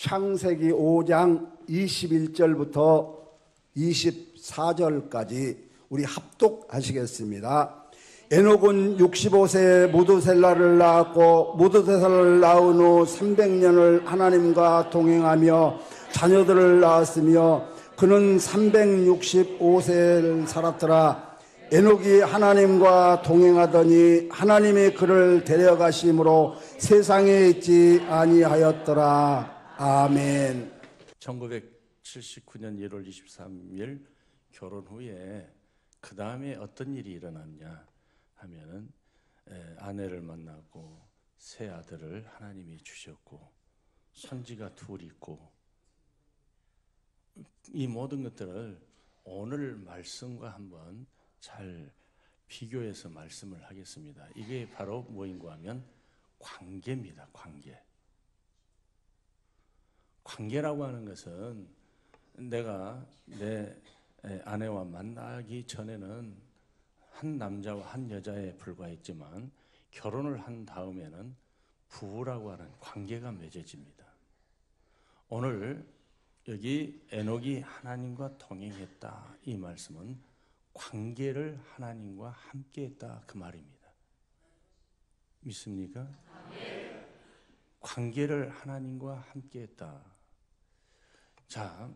창세기 5장 21절부터 24절까지 우리 합독하시겠습니다. 에녹은 65세에 무드셀라를 낳았고 무드셀라를 낳은 후 300년을 하나님과 동행하며 자녀들을 낳았으며 그는 365세를 살았더라. 에녹이 하나님과 동행하더니 하나님이 그를 데려가심으로 세상에 있지 아니하였더라. 아멘. 1979년 1월 23일 결혼 후에 그 다음에 어떤 일이 일어났냐 하면은 아내를 만나고 새 아들을 하나님이 주셨고 손지가 둘 있고, 이 모든 것들을 오늘 말씀과 한번 잘 비교해서 말씀을 하겠습니다. 이게 바로 뭐인가 하면 관계입니다. 관계라고 하는 것은 내가 내 아내와 만나기 전에는 한 남자와 한 여자에 불과했지만 결혼을 한 다음에는 부부라고 하는 관계가 맺어집니다. 오늘 여기 에녹이 하나님과 동행했다, 이 말씀은 관계를 하나님과 함께했다, 그 말입니다. 믿습니까? 네. 관계를 하나님과 함께했다. 자,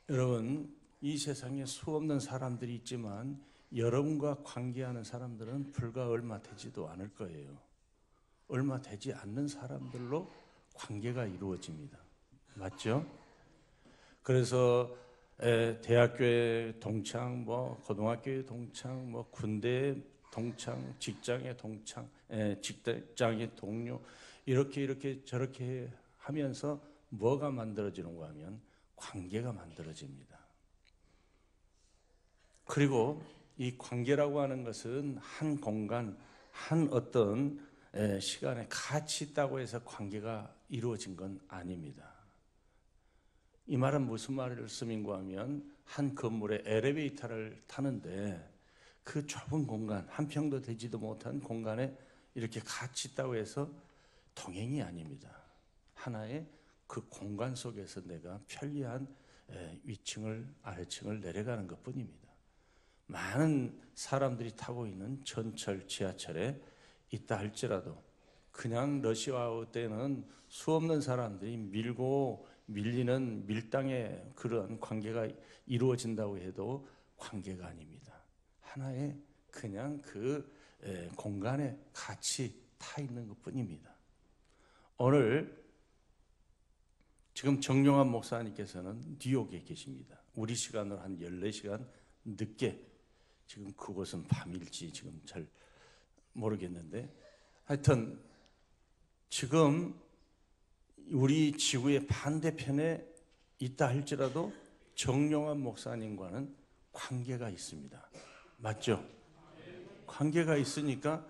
여러분, 이 세상에 수없는 사람들이 있지만 여러분과 관계하는 사람들은 불과 얼마 되지도 않을 거예요. 얼마 되지 않는 사람들로 관계가 이루어집니다. 맞죠? 그래서 대학교의 동창, 고등학교의 동창, 군대의 동창, 직장의 동창, 직장의 동료, 이렇게 저렇게 하면서 뭐가 만들어지는가 하면 관계가 만들어집니다. 그리고 이 관계라고 하는 것은 한 공간, 한 어떤 시간에 같이 있다고 해서 관계가 이루어진 건 아닙니다. 이 말은 무슨 말씀인가 하면 한 건물에 엘리베이터를 타는데 그 좁은 공간, 한 평도 되지도 못한 공간에 이렇게 같이 있다고 해서 동행이 아닙니다. 하나의 그 공간 속에서 내가 편리한 위층을 아래층을 내려가는 것뿐입니다. 많은 사람들이 타고 있는 전철, 지하철에 있다 할지라도 그냥 러시아워 때는 수없는 사람들이 밀고 밀리는 밀당의 그런 관계가 이루어진다고 해도 관계가 아닙니다. 하나의 그냥 그 공간에 같이 타 있는 것뿐입니다. 오늘 지금 정용환 목사님께서는 뉴욕에 계십니다. 우리 시간으로 한 14시간 늦게, 지금 그곳은 밤일지 지금 잘 모르겠는데, 하여튼 지금 우리 지구의 반대편에 있다 할지라도 정용환 목사님과는 관계가 있습니다. 맞죠? 관계가 있으니까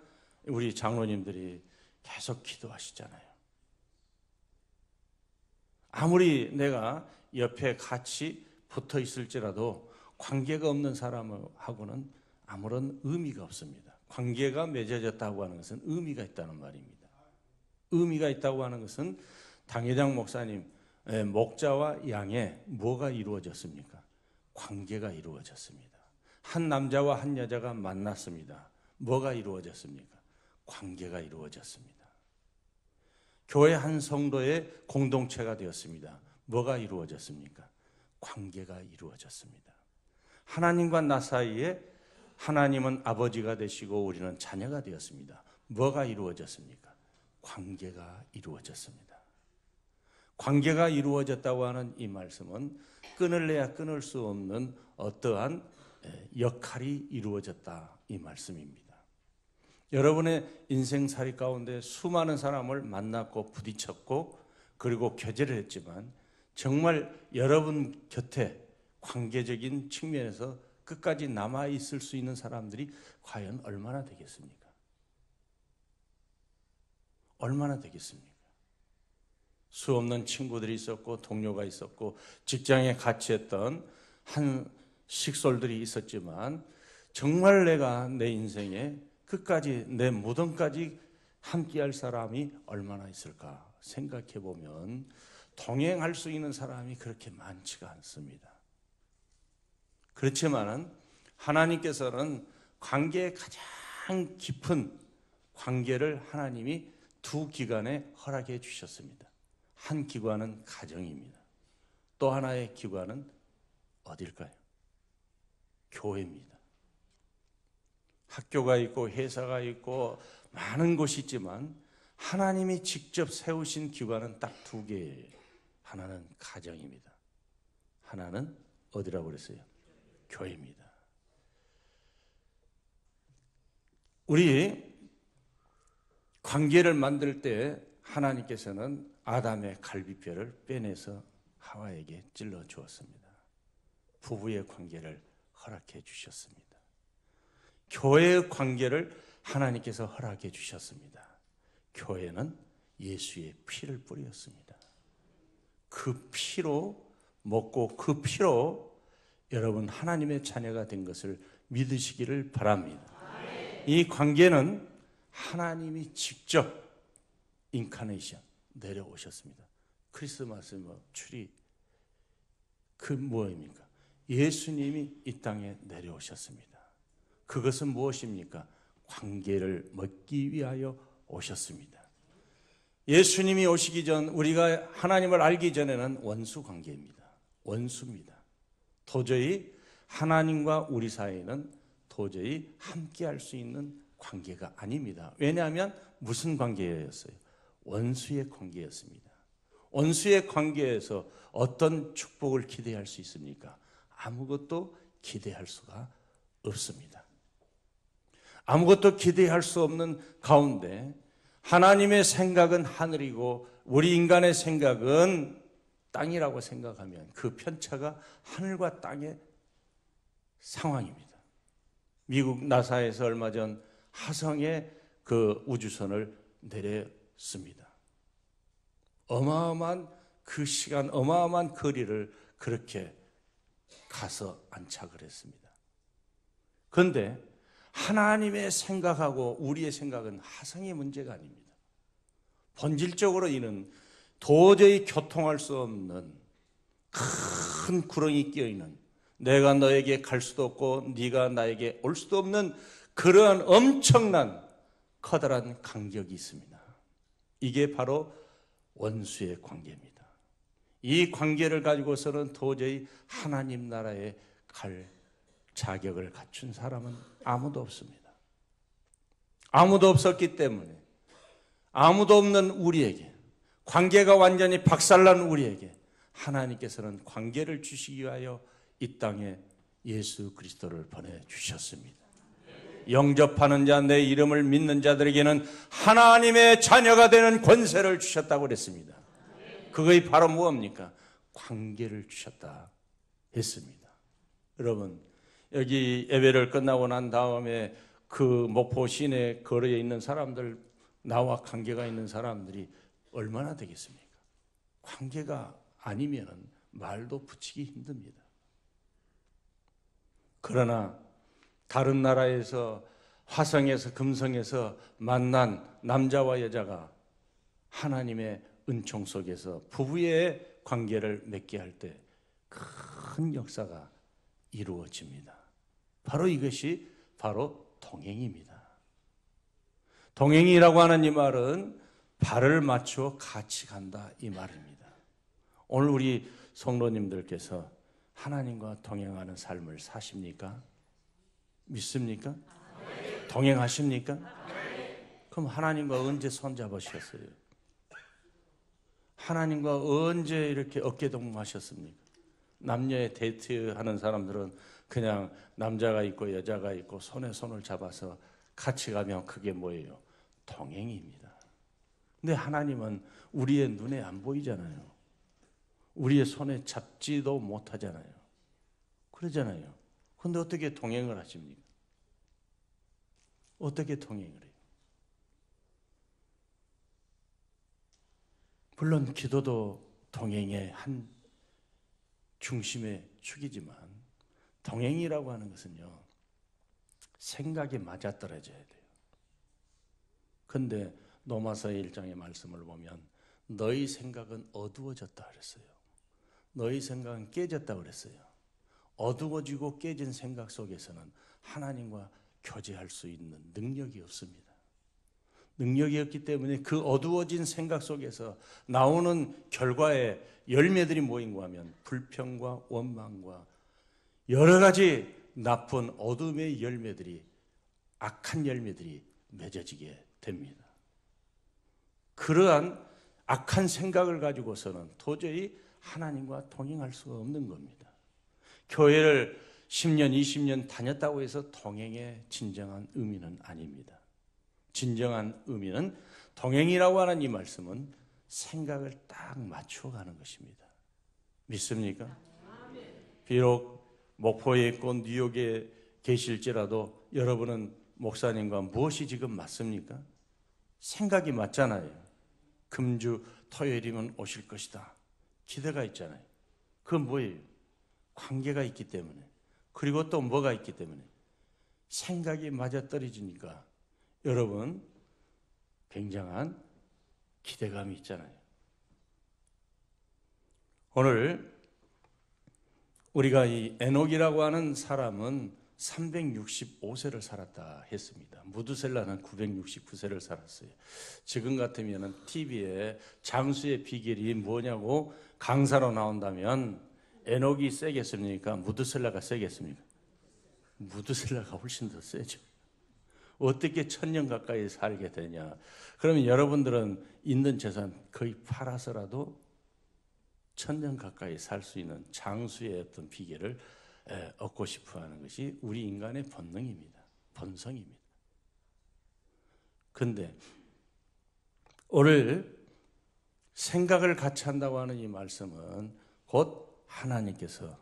우리 장로님들이 계속 기도하시잖아요. 아무리 내가 옆에 같이 붙어 있을지라도 관계가 없는 사람하고는 아무런 의미가 없습니다. 관계가 맺어졌다고 하는 것은 의미가 있다는 말입니다. 의미가 있다고 하는 것은 당회장 목사님, 목자와 양에 뭐가 이루어졌습니까? 관계가 이루어졌습니다. 한 남자와 한 여자가 만났습니다. 뭐가 이루어졌습니까? 관계가 이루어졌습니다. 교회 한 성도의 공동체가 되었습니다. 뭐가 이루어졌습니까? 관계가 이루어졌습니다. 하나님과 나 사이에 하나님은 아버지가 되시고 우리는 자녀가 되었습니다. 뭐가 이루어졌습니까? 관계가 이루어졌습니다. 관계가 이루어졌다고 하는 이 말씀은 끊을래야 끊을 수 없는 어떠한 역할이 이루어졌다, 이 말씀입니다. 여러분의 인생살이 가운데 수많은 사람을 만났고 부딪혔고 그리고 교제를 했지만 정말 여러분 곁에 관계적인 측면에서 끝까지 남아있을 수 있는 사람들이 과연 얼마나 되겠습니까? 얼마나 되겠습니까? 수없는 친구들이 있었고 동료가 있었고 직장에 같이 했던 한 식솔들이 있었지만 정말 내가 내 인생에 끝까지 내 무덤까지 함께할 사람이 얼마나 있을까 생각해 보면 동행할 수 있는 사람이 그렇게 많지가 않습니다. 그렇지만은 하나님께서는 관계의 가장 깊은 관계를 하나님이 두 기관에 허락해 주셨습니다. 한 기관은 가정입니다. 또 하나의 기관은 어딜까요? 교회입니다. 학교가 있고 회사가 있고 많은 곳이 있지만 하나님이 직접 세우신 기관은 딱 두 개예요. 하나는 가정입니다. 하나는 어디라고 그랬어요? 교회입니다. 우리 관계를 만들 때 하나님께서는 아담의 갈비뼈를 빼내서 하와에게 찔러 주었습니다. 부부의 관계를 허락해 주셨습니다. 교회의 관계를 하나님께서 허락해 주셨습니다. 교회는 예수의 피를 뿌렸습니다. 그 피로 먹고 그 피로 여러분 하나님의 자녀가 된 것을 믿으시기를 바랍니다. 이 관계는 하나님이 직접 인카네이션 내려오셨습니다. 크리스마스 추리 그 뭐입니까? 예수님이 이 땅에 내려오셨습니다. 그것은 무엇입니까? 관계를 맺기 위하여 오셨습니다. 예수님이 오시기 전 우리가 하나님을 알기 전에는 원수 관계입니다. 원수입니다. 도저히 하나님과 우리 사이는 도저히 함께할 수 있는 관계가 아닙니다. 왜냐하면 무슨 관계였어요? 원수의 관계였습니다. 원수의 관계에서 어떤 축복을 기대할 수 있습니까? 아무것도 기대할 수가 없습니다. 아무것도 기대할 수 없는 가운데 하나님의 생각은 하늘이고 우리 인간의 생각은 땅이라고 생각하면 그 편차가 하늘과 땅의 상황입니다. 미국 나사에서 얼마 전 화성에 그 우주선을 내렸습니다. 어마어마한 그 시간, 어마어마한 거리를 그렇게 가서 안착을 했습니다. 그런데 하나님의 생각하고 우리의 생각은 화성의 문제가 아닙니다. 본질적으로 이는 도저히 교통할 수 없는 큰 구렁이 끼어있는, 내가 너에게 갈 수도 없고 네가 나에게 올 수도 없는 그러한 엄청난 커다란 간격이 있습니다. 이게 바로 원수의 관계입니다. 이 관계를 가지고서는 도저히 하나님 나라에 갈 자격을 갖춘 사람은 아무도 없습니다. 아무도 없었기 때문에 아무도 없는 우리에게, 관계가 완전히 박살난 우리에게 하나님께서는 관계를 주시기 위하여 이 땅에 예수 그리스도를 보내주셨습니다. 영접하는 자, 내 이름을 믿는 자들에게는 하나님의 자녀가 되는 권세를 주셨다고 그랬습니다. 그것이 바로 무엇입니까? 관계를 주셨다 했습니다. 여러분, 여기 예배를 끝나고 난 다음에 그 목포 시내 거리에 있는 사람들, 나와 관계가 있는 사람들이 얼마나 되겠습니까? 관계가 아니면 말도 붙이기 힘듭니다. 그러나 다른 나라에서 화성에서 금성에서 만난 남자와 여자가 하나님의 은총 속에서 부부의 관계를 맺게 할 때 큰 역사가 이루어집니다. 바로 이것이 바로 동행입니다. 동행이라고 하는 이 말은 발을 맞추어 같이 간다 이 말입니다. 오늘 우리 성도님들께서 하나님과 동행하는 삶을 사십니까? 믿습니까? 동행하십니까? 그럼 하나님과 언제 손잡으셨어요? 하나님과 언제 이렇게 어깨동무하셨습니까? 남녀의 데이트하는 사람들은 그냥 남자가 있고 여자가 있고 손에 손을 잡아서 같이 가면 그게 뭐예요? 동행입니다. 근데 하나님은 우리의 눈에 안 보이잖아요. 우리의 손에 잡지도 못하잖아요. 그러잖아요. 그런데 어떻게 동행을 하십니까? 어떻게 동행을 해요? 물론 기도도 동행의 한 중심의 축이지만 동행이라고 하는 것은요, 생각이 맞아떨어져야 돼요. 그런데 로마서 1장의 말씀을 보면 너희 생각은 어두워졌다 그랬어요. 너희 생각은 깨졌다 그랬어요. 어두워지고 깨진 생각 속에서는 하나님과 교제할 수 있는 능력이 없습니다. 능력이 없기 때문에 그 어두워진 생각 속에서 나오는 결과의 열매들이 뭐인가 하면 불평과 원망과 여러 가지 나쁜 어둠의 열매들이, 악한 열매들이 맺어지게 됩니다. 그러한 악한 생각을 가지고서는 도저히 하나님과 동행할 수가 없는 겁니다. 교회를 10년, 20년 다녔다고 해서 동행의 진정한 의미는 아닙니다. 진정한 의미는, 동행이라고 하는 이 말씀은 생각을 딱 맞추어 가는 것입니다. 믿습니까? 비록 목포에 있고 뉴욕에 계실지라도 여러분은 목사님과 무엇이 지금 맞습니까? 생각이 맞잖아요. 금주 토요일이면 오실 것이다. 기대가 있잖아요. 그건 뭐예요? 관계가 있기 때문에. 그리고 또 뭐가 있기 때문에. 생각이 맞아떨어지니까 여러분 굉장한 기대감이 있잖아요. 오늘 우리가 이 에녹이라고 하는 사람은 365세를 살았다 했습니다. 무두셀라는 969세를 살았어요. 지금 같으면 TV에 장수의 비결이 뭐냐고 강사로 나온다면 에녹이 세겠습니까? 무두셀라가 세겠습니까? 무두셀라가 훨씬 더 세죠. 어떻게 1000년 가까이 살게 되냐? 그러면 여러분들은 있는 재산 거의 팔아서라도 1000년 가까이 살 수 있는 장수의 어떤 비결을 얻고 싶어 하는 것이 우리 인간의 본능입니다. 본성입니다. 그런데 오늘 생각을 같이 한다고 하는 이 말씀은 곧 하나님께서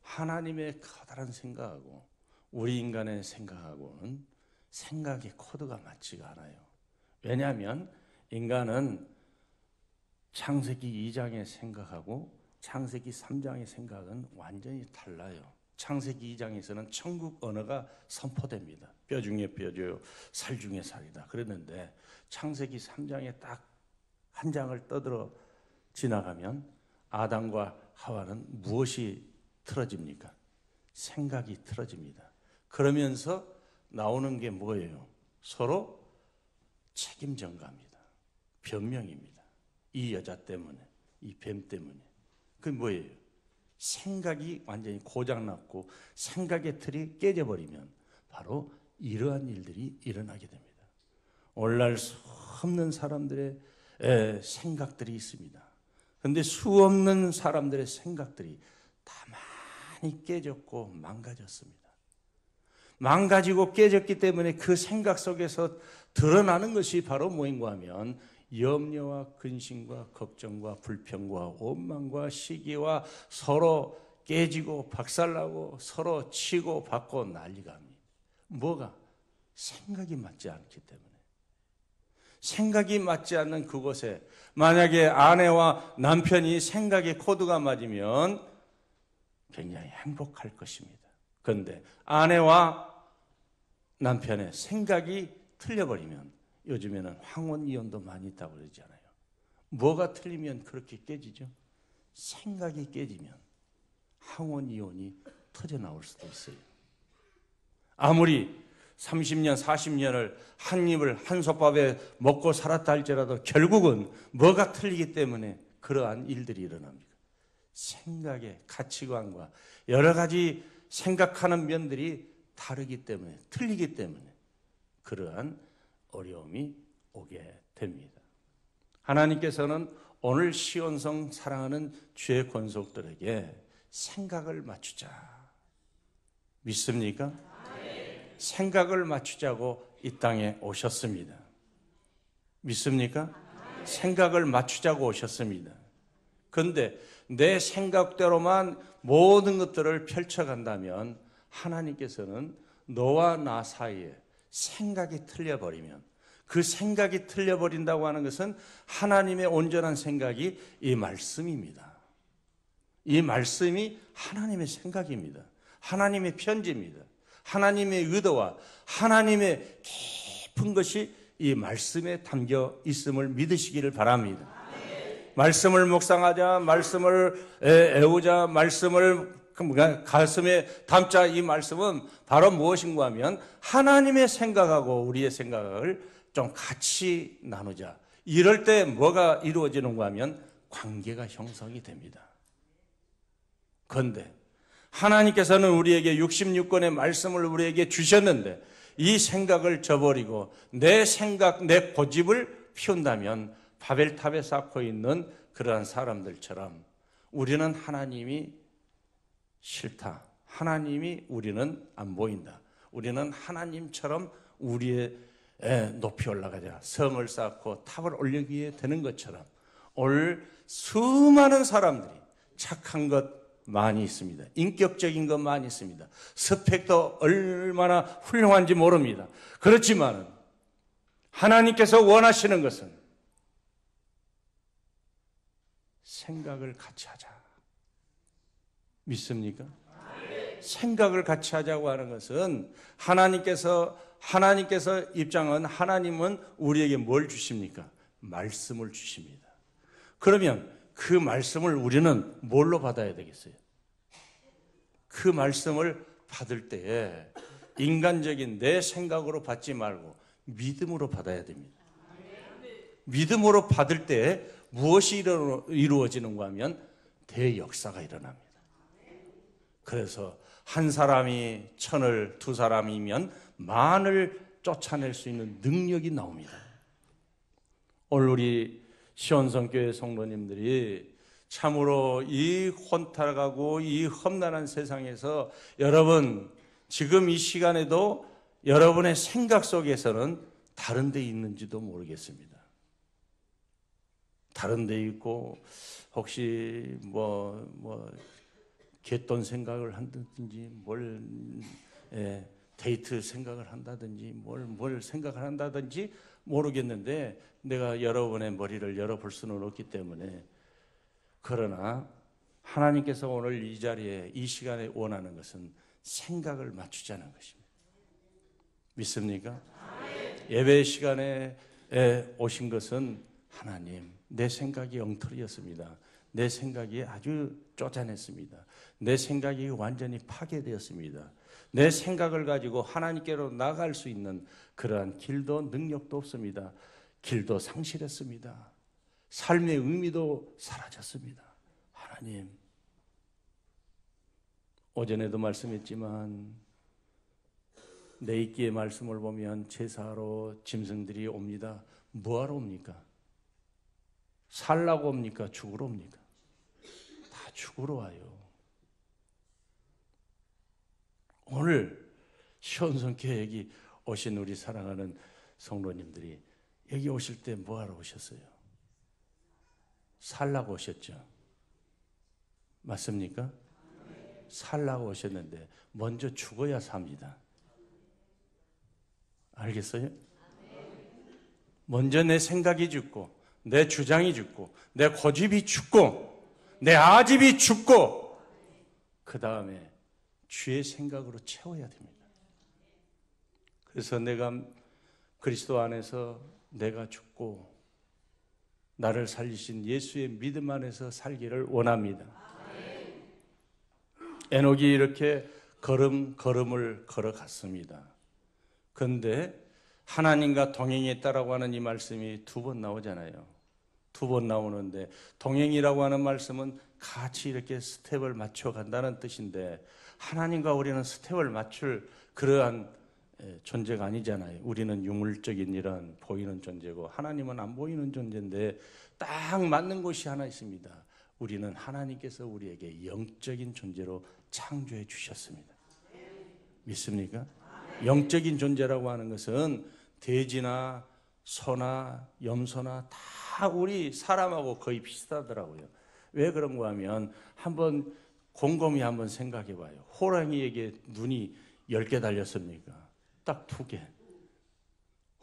하나님의 커다란 생각하고 우리 인간의 생각하고는 생각의 코드가 맞지가 않아요. 왜냐하면 인간은 창세기 2장의 생각하고 창세기 3장의 생각은 완전히 달라요. 창세기 2장에서는 천국 언어가 선포됩니다. 뼈 중에 뼈죠, 살 중에 살이다. 그랬는데 창세기 3장에 딱 한 장을 떠들어 지나가면 아담과 하와는 무엇이 틀어집니까? 생각이 틀어집니다. 그러면서 나오는 게 뭐예요? 서로 책임 전가입니다. 변명입니다. 이 여자 때문에, 이 뱀 때문에. 그게 뭐예요? 생각이 완전히 고장났고 생각의 틀이 깨져버리면 바로 이러한 일들이 일어나게 됩니다. 오늘날 수 없는 사람들의 생각들이 있습니다. 그런데 수 없는 사람들의 생각들이 다 많이 깨졌고 망가졌습니다. 망가지고 깨졌기 때문에 그 생각 속에서 드러나는 것이 바로 뭐인가 하면 염려와 근심과 걱정과 불평과 원망과 시기와 서로 깨지고 박살나고 서로 치고 받고 난리가 납니다. 뭐가? 생각이 맞지 않기 때문에. 생각이 맞지 않는 그곳에 만약에 아내와 남편이 생각의 코드가 맞으면 굉장히 행복할 것입니다. 그런데 아내와 남편의 생각이 틀려버리면 요즘에는 황혼이혼도 많이 있다고 그러잖아요. 뭐가 틀리면 그렇게 깨지죠? 생각이 깨지면 황혼이혼이 터져나올 수도 있어요. 아무리 30년, 40년을 한 입을 한솥밥에 먹고 살았다 할지라도 결국은 뭐가 틀리기 때문에 그러한 일들이 일어납니다. 생각의 가치관과 여러 가지 생각하는 면들이 다르기 때문에, 틀리기 때문에 그러한 어려움이 오게 됩니다. 하나님께서는 오늘 시온성 사랑하는 주의 권속들에게 생각을 맞추자. 믿습니까? 네. 생각을 맞추자고 이 땅에 오셨습니다. 믿습니까? 네. 생각을 맞추자고 오셨습니다. 그런데 내 생각대로만 모든 것들을 펼쳐간다면 하나님께서는 너와 나 사이에 생각이 틀려버리면, 그 생각이 틀려버린다고 하는 것은 하나님의 온전한 생각이 이 말씀입니다. 이 말씀이 하나님의 생각입니다. 하나님의 편지입니다. 하나님의 의도와 하나님의 깊은 것이 이 말씀에 담겨 있음을 믿으시기를 바랍니다. 말씀을 묵상하자, 말씀을 애우자, 말씀을 가슴에 담자. 이 말씀은 바로 무엇인가 하면 하나님의 생각하고 우리의 생각을 좀 같이 나누자. 이럴 때 뭐가 이루어지는가 하면 관계가 형성이 됩니다. 그런데 하나님께서는 우리에게 66권의 말씀을 우리에게 주셨는데 이 생각을 저버리고 내 생각, 내 고집을 피운다면 바벨탑에 쌓고 있는 그러한 사람들처럼 우리는 하나님이 싫다. 하나님이 우리는 안 보인다. 우리는 하나님처럼 우리의 높이 올라가자. 성을 쌓고 탑을 올리기에 되는 것처럼 오늘 수많은 사람들이 착한 것 많이 있습니다. 인격적인 것 많이 있습니다. 스펙도 얼마나 훌륭한지 모릅니다. 그렇지만 하나님께서 원하시는 것은 생각을 같이 하자. 믿습니까? 생각을 같이 하자고 하는 것은 하나님께서 입장은 하나님은 우리에게 뭘 주십니까? 말씀을 주십니다. 그러면 그 말씀을 우리는 뭘로 받아야 되겠어요? 그 말씀을 받을 때에 인간적인 내 생각으로 받지 말고 믿음으로 받아야 됩니다. 믿음으로 받을 때 무엇이 이루어지는가 하면 대역사가 일어납니다. 그래서 한 사람이 천을, 두 사람이면 만을 쫓아낼 수 있는 능력이 나옵니다. 오늘 우리 시온성교회 성도님들이 참으로 이 혼탁하고 이 험난한 세상에서 여러분 지금 이 시간에도 여러분의 생각 속에서는 다른 데 있는지도 모르겠습니다. 다른 데 있고 혹시 갯돈 생각을 한다든지 데이트 생각을 한다든지 뭘 생각을 한다든지 모르겠는데 내가 여러분의 머리를 열어볼 수는 없기 때문에 그러나 하나님께서 오늘 이 자리에 이 시간에 원하는 것은 생각을 맞추자는 것입니다. 믿습니까? 예배 시간에 오신 것은 하나님 내 생각이 엉터리였습니다. 내 생각이 아주 쪼잔했습니다. 내 생각이 완전히 파괴되었습니다. 내 생각을 가지고 하나님께로 나아갈 수 있는 그러한 길도 능력도 없습니다. 길도 상실했습니다. 삶의 의미도 사라졌습니다. 하나님, 오전에도 말씀했지만 내 있기의 말씀을 보면 제사하러 짐승들이 옵니다. 뭐하러 옵니까? 살라고 옵니까? 죽으러 옵니까? 다 죽으러 와요. 오늘 시온성교회 여기 오신 우리 사랑하는 성도님들이 여기 오실 때 뭐하러 오셨어요? 살라고 오셨죠? 맞습니까? 살라고 오셨는데 먼저 죽어야 삽니다. 알겠어요? 먼저 내 생각이 죽고 내 주장이 죽고 내 고집이 죽고 내 아집이 죽고 그 다음에 주의 생각으로 채워야 됩니다. 그래서 내가 그리스도 안에서 내가 죽고 나를 살리신 예수의 믿음 안에서 살기를 원합니다. 에녹이 이렇게 걸음을 걸어갔습니다. 그런데 하나님과 동행했다라고 하는 이 말씀이 두 번 나오잖아요. 두 번 나오는데 동행이라고 하는 말씀은 같이 이렇게 스텝을 맞춰 간다는 뜻인데 하나님과 우리는 스텝을 맞출 그러한 존재가 아니잖아요. 우리는 유물적인 이런 보이는 존재고 하나님은 안 보이는 존재인데 딱 맞는 곳이 하나 있습니다. 우리는 하나님께서 우리에게 영적인 존재로 창조해 주셨습니다. 믿습니까? 영적인 존재라고 하는 것은 돼지나 소나 염소나 다 우리 사람하고 거의 비슷하더라고요. 왜 그런가 하면 한번 곰곰이 한번 생각해 봐요. 호랑이에게 눈이 10개 달렸습니까? 딱 2개.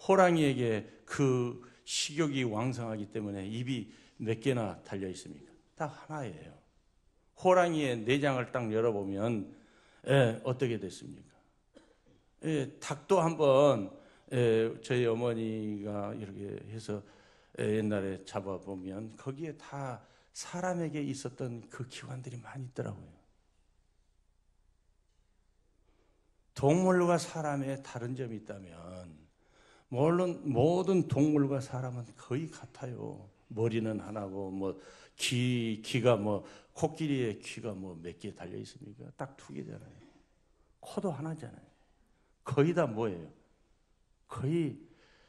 호랑이에게 그 식욕이 왕성하기 때문에 입이 몇 개나 달려 있습니까? 딱 하나예요. 호랑이의 내장을 딱 열어보면 어떻게 됐습니까? 닭도 한번 저희 어머니가 이렇게 해서 옛날에 잡아보면 거기에 다 사람에게 있었던 그 기관들이 많이 있더라고요. 동물과 사람의 다른 점이 있다면, 물론 모든 동물과 사람은 거의 같아요. 머리는 하나고, 귀가 코끼리의 귀가 몇 개 달려 있습니까? 딱 2개잖아요. 코도 하나잖아요. 거의 다 뭐예요? 거의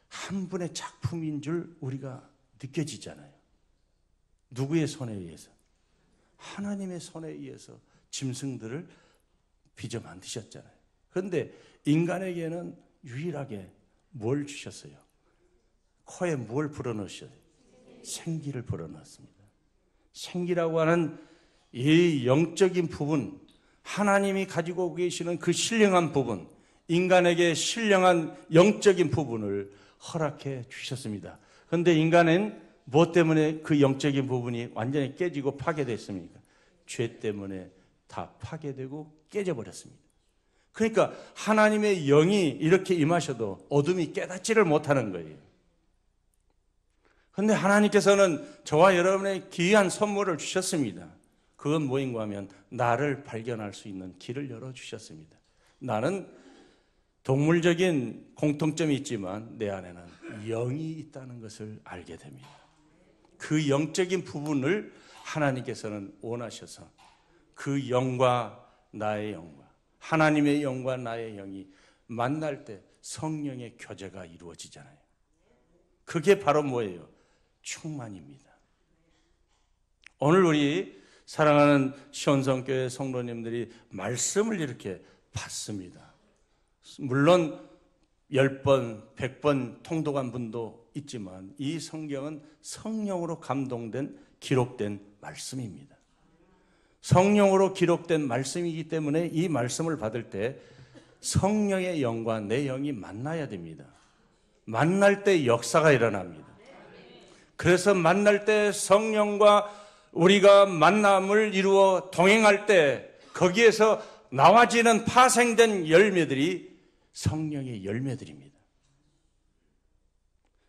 한 분의 작품인 줄 우리가 느껴지잖아요. 누구의 손에 의해서? 하나님의 손에 의해서 짐승들을 빚어 만드셨잖아요. 그런데 인간에게는 유일하게 뭘 주셨어요? 코에 뭘 불어넣으셨어요? 생기를 불어넣었습니다. 생기라고 하는 이 영적인 부분, 하나님이 가지고 계시는 그 신령한 부분, 인간에게 신령한 영적인 부분을 허락해 주셨습니다. 그런데 인간은 무엇 때문에 그 영적인 부분이 완전히 깨지고 파괴됐습니까? 죄 때문에 다 파괴되고 깨져버렸습니다. 그러니까 하나님의 영이 이렇게 임하셔도 어둠이 깨닫지를 못하는 거예요. 그런데 하나님께서는 저와 여러분의 귀한 선물을 주셨습니다. 그건 뭐인가 하면 나를 발견할 수 있는 길을 열어주셨습니다. 나는 동물적인 공통점이 있지만 내 안에는 영이 있다는 것을 알게 됩니다. 그 영적인 부분을 하나님께서는 원하셔서 그 영과 나의 영과 하나님의 영과 나의 영이 만날 때 성령의 교제가 이루어지잖아요. 그게 바로 뭐예요? 충만입니다. 오늘 우리 사랑하는 시온성교회 성도님들이 말씀을 이렇게 받습니다. 물론 10번, 100번 통독한 분도 있지만 이 성경은 성령으로 감동된 기록된 말씀입니다. 성령으로 기록된 말씀이기 때문에 이 말씀을 받을 때 성령의 영과 내 영이 만나야 됩니다. 만날 때 역사가 일어납니다. 그래서 만날 때 성령과 우리가 만남을 이루어 동행할 때 거기에서 나와지는 파생된 열매들이 성령의 열매들입니다.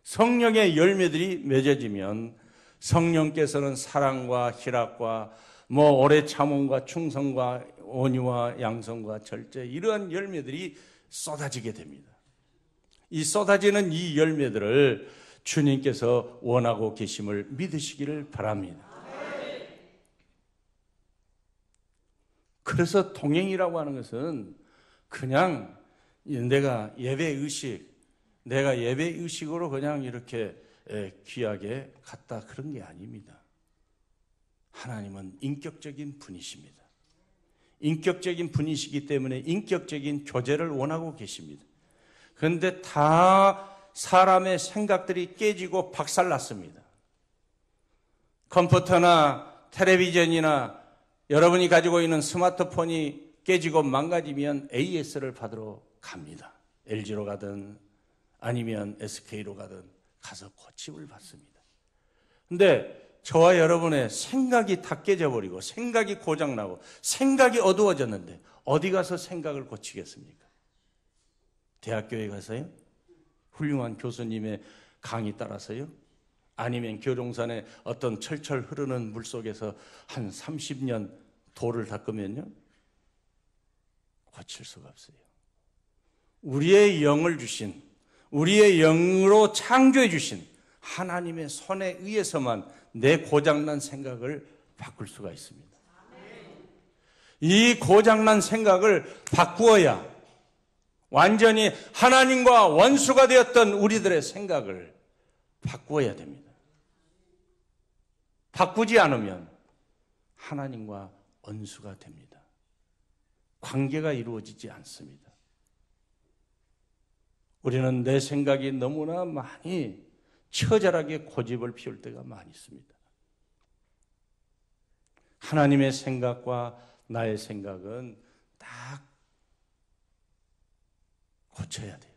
성령의 열매들이 맺어지면 성령께서는 사랑과 희락과 오래 참음과 충성과 온유와 양성과 절제, 이러한 열매들이 쏟아지게 됩니다. 이 쏟아지는 이 열매들을 주님께서 원하고 계심을 믿으시기를 바랍니다. 그래서 동행이라고 하는 것은 그냥 내가 예배의식으로 그냥 이렇게 귀하게 갔다 그런 게 아닙니다. 하나님은 인격적인 분이십니다. 인격적인 분이시기 때문에 인격적인 교제를 원하고 계십니다. 그런데 다 사람의 생각들이 깨지고 박살났습니다. 컴퓨터나 텔레비전이나 여러분이 가지고 있는 스마트폰이 깨지고 망가지면 AS를 받으러 갑니다. LG로 가든 아니면 SK로 가든 가서 고침을 받습니다. 그런데 저와 여러분의 생각이 다 깨져버리고 생각이 고장나고 생각이 어두워졌는데 어디 가서 생각을 고치겠습니까? 대학교에 가서요? 훌륭한 교수님의 강의 따라서요? 아니면 교룡산의 어떤 철철 흐르는 물속에서 한 30년 돌을 닦으면요? 고칠 수가 없어요. 우리의 영을 주신, 우리의 영으로 창조해 주신 하나님의 손에 의해서만 내 고장난 생각을 바꿀 수가 있습니다. 이 고장난 생각을 바꾸어야 완전히 하나님과 원수가 되었던 우리들의 생각을 바꾸어야 됩니다. 바꾸지 않으면 하나님과 원수가 됩니다. 관계가 이루어지지 않습니다. 우리는 내 생각이 너무나 많이 처절하게 고집을 피울 때가 많이 있습니다. 하나님의 생각과 나의 생각은 딱 고쳐야 돼요.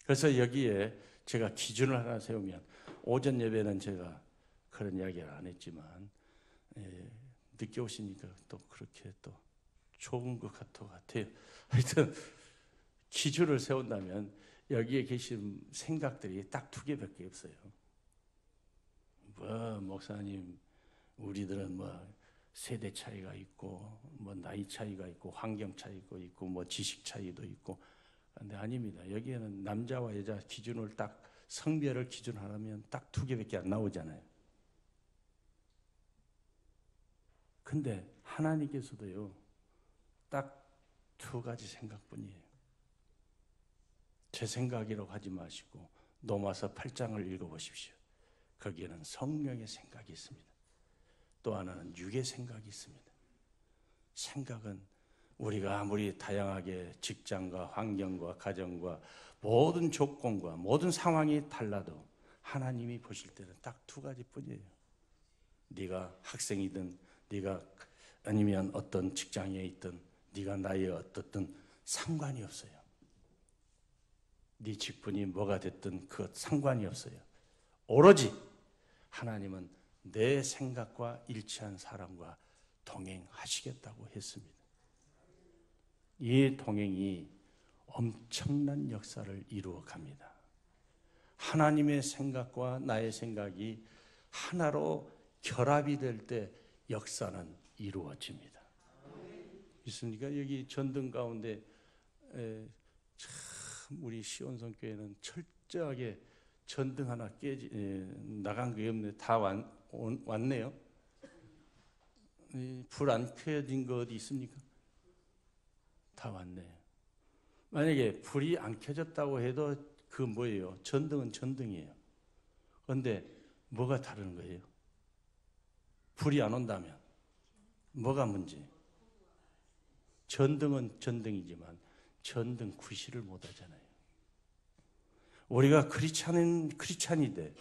그래서 여기에 제가 기준을 하나 세우면, 오전 예배는 제가 그런 이야기를 안 했지만 늦게 오시니까 또 그렇게 또 좋은 것 같아요. 하여튼 기준을 세운다면 여기에 계신 생각들이 딱 2개밖에 없어요. 목사님, 우리들은 뭐 세대 차이가 있고, 뭐 나이 차이가 있고, 환경 차이가 있고, 뭐 지식 차이도 있고. 근데 아닙니다. 여기에는 남자와 여자 기준을 딱, 성별을 기준하면 딱 2개밖에 안 나오잖아요. 근데 하나님께서도요, 딱 2가지 생각뿐이에요. 제 생각이라고 하지 마시고 로마서 8장을 읽어보십시오. 거기에는 성령의 생각이 있습니다. 또 하나는 육의 생각이 있습니다. 생각은 우리가 아무리 다양하게 직장과 환경과 가정과 모든 조건과 모든 상황이 달라도 하나님이 보실 때는 딱 2가지뿐이에요. 네가 학생이든 네가 아니면 어떤 직장에 있든 네가 나이에 어떻든 상관이 없어요. 네 직분이 뭐가 됐든 그 상관이 없어요. 오로지 하나님은 내 생각과 일치한 사람과 동행하시겠다고 했습니다. 이 동행이 엄청난 역사를 이루어 갑니다. 하나님의 생각과 나의 생각이 하나로 결합이 될 때 역사는 이루어집니다. 있습니까? 여기 전등 가운데 참 우리 시온성교회는 철저하게 전등 하나 나간 게 없네. 다 왔네요. 불 안 켜진 거 어디 있습니까? 다 왔네요. 만약에 불이 안 켜졌다고 해도 그 뭐예요? 전등은 전등이에요. 그런데 뭐가 다른 거예요? 불이 안 온다면 뭐가 문제? 전등은 전등이지만 전등 구실을 못 하잖아요. 우리가 크리스찬이 돼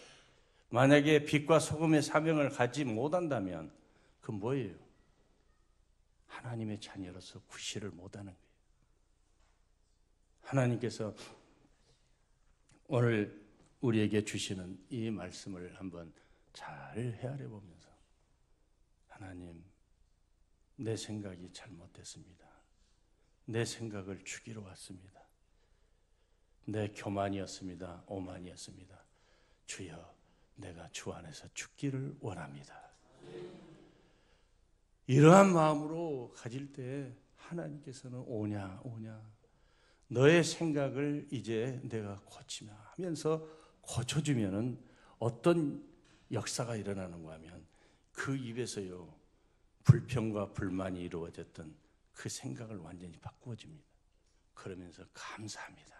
만약에 빛과 소금의 사명을 갖지 못한다면 그건 뭐예요? 하나님의 자녀로서 구실을 못하는 거예요. 하나님께서 오늘 우리에게 주시는 이 말씀을 한번 잘 헤아려 보면서 하나님, 내 생각이 잘못됐습니다. 내 생각을 죽이러 왔습니다. 내 교만이었습니다. 오만이었습니다. 주여, 내가 주 안에서 죽기를 원합니다. 이러한 마음으로 가질 때 하나님께서는 오냐 너의 생각을 이제 내가 고치며 하면서 고쳐주면은 어떤 역사가 일어나는가 하면 그 입에서요 불평과 불만이 이루어졌던 그 생각을 완전히 바꾸어집니다. 그러면서 감사합니다.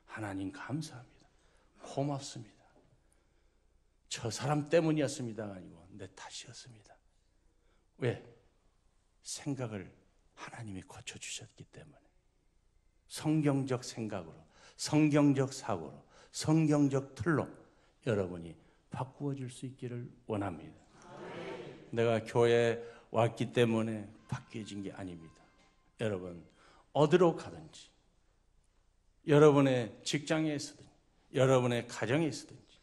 하나님 감사합니다. 고맙습니다. 저 사람 때문이었습니다가 아니고 내 탓이었습니다. 왜? 생각을 하나님이 고쳐주셨기 때문에. 성경적 생각으로, 성경적 사고로, 성경적 틀로 여러분이 바꾸어질 수 있기를 원합니다. 내가 교회에 왔기 때문에 바뀌어진 게 아닙니다. 여러분, 어디로 가든지, 여러분의 직장에 있든지, 여러분의 가정에 있든지,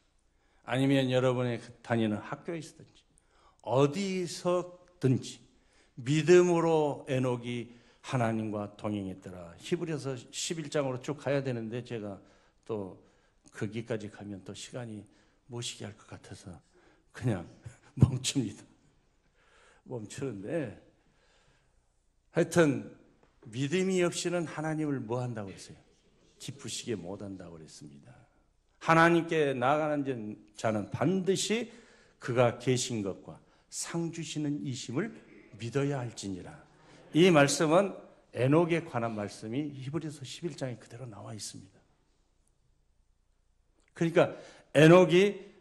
아니면 여러분의 다니는 학교에 있든지, 어디서든지 믿음으로 에녹이 하나님과 동행했더라. 히브리서 11장으로 쭉 가야 되는데 제가 또 거기까지 가면 또 시간이 모시게 할 것 같아서 그냥 멈춥니다. 멈추는데 하여튼 믿음이 없이는 하나님을 뭐 한다고 했어요? 기쁘시게 못 한다고 그랬습니다. 하나님께 나아가는 자는 반드시 그가 계신 것과 상 주시는 이심을 믿어야 할지니라. 이 말씀은 에녹에 관한 말씀이 히브리서 11장에 그대로 나와 있습니다. 그러니까 에녹이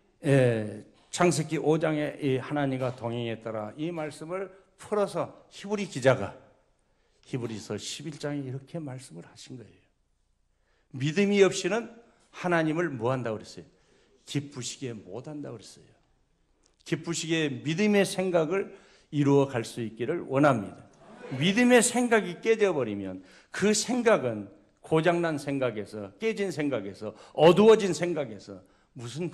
창세기 5장에 이 하나님과 동행했더라 이 말씀을 풀어서 히브리 기자가 히브리서 11장에 이렇게 말씀을 하신 거예요. 믿음이 없이는 하나님을 뭐 한다고 그랬어요? 기쁘시게 못 한다고 그랬어요. 기쁘시게 믿음의 생각을 이루어 갈 수 있기를 원합니다. 믿음의 생각이 깨져버리면 그 생각은 고장난 생각에서, 깨진 생각에서, 어두워진 생각에서 무슨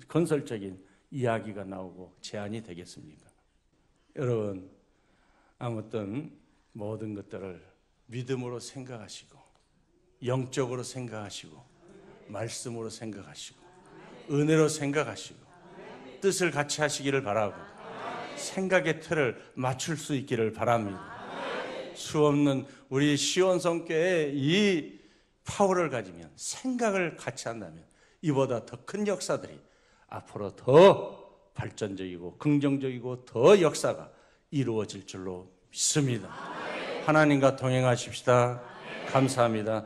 건설적인 이야기가 나오고 제안이 되겠습니까? 여러분, 아무튼 모든 것들을 믿음으로 생각하시고 영적으로 생각하시고 말씀으로 생각하시고 은혜로 생각하시고 뜻을 같이 하시기를 바라고 생각의 틀을 맞출 수 있기를 바랍니다. 수없는 우리 시온성교회의 이 파워를 가지면, 생각을 같이 한다면 이보다 더 큰 역사들이 앞으로 더 발전적이고 긍정적이고 더 역사가 이루어질 줄로 믿습니다. 하나님과 동행하십시다. 감사합니다.